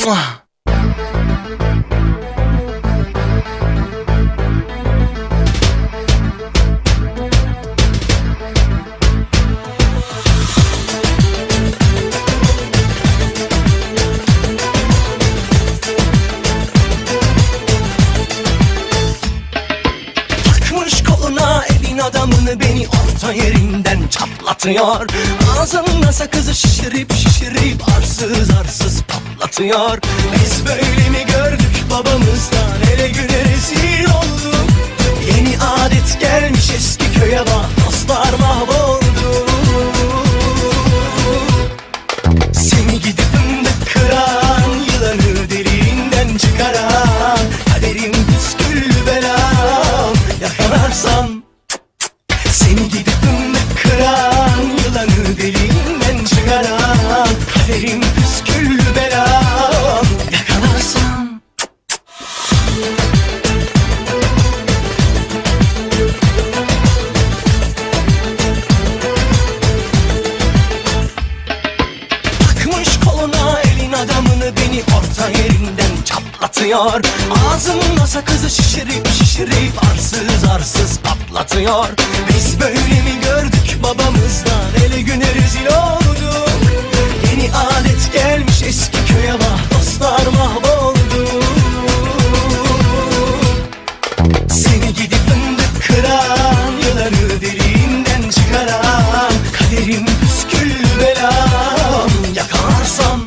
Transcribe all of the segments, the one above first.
Takmış koluna evin adamını, beni orta yerinden çatlatıyor. Ağzında sakızı şişirip şişirip arsız arsız patlatıyor. Biz böyle mi gördük babamızdan, hele güne rezil olduk. Yeni adet gelmiş eski köye, bak dostlar mahvoldu. Seni gidip fındık kıran, yılanı deliğinden çıkaran, kaderim püsküllü belam yakalarsan. Seni gidip fındık kıran, yılanı deliğinden çıkaran, kaderim püsküllü belam yakalarsan. Takmış koluna elin adamını, beni orta yerinden çatlatıyor. Ağzında sakızı şişirip şişirip arsız arsız patlatıyor. Biz böyle mi gördük babamızdan, hele güne rezil olduk. Yeni adet gelmiş eski köye, bak dostlar mahvoldu. Seni gidip fındık kıran, yılanı deliğinden çıkaran, kaderim püsküllü belam yakalarsam.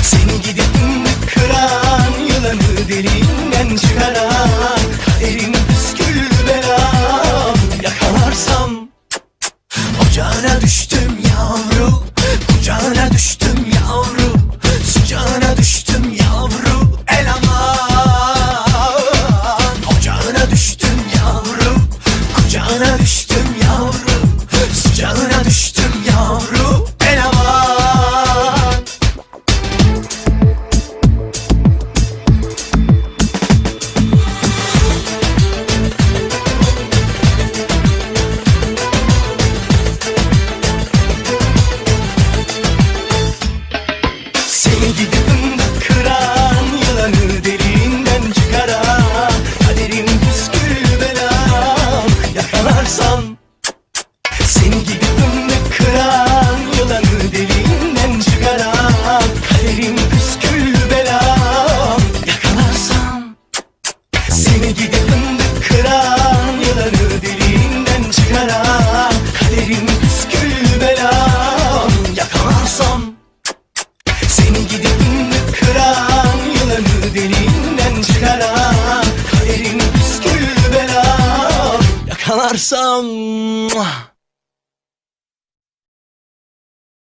Seni gidip fındık kıran, yılanı deliğinden çıkaran, kaderim püsküllü belam yakalarsam. Ocağına düştüm yavru, kucağına düştüm yavru, sıcağına düştüm yavru, el aman. Ocağına düştüm yavru, kucağına düştüm yavru, sıcağına düştüm yavru, el aman. Seni gidip fındık kıran, yılanı deliğinden çıkaran, kaderim püsküllü belam yakalarsam. Seni gidip fındık kıran, yılanı deliğinden çıkaran, kaderim püsküllü belam yakalarsam. Seni gidip fındık kıran, yılanı deliğinden çıkaran, kaderim püsküllü belam yakalarsam. Seni gidip fındık kıran, yılanı deliğinden çıkaran, kaderim püsküllü belam yakalarsam.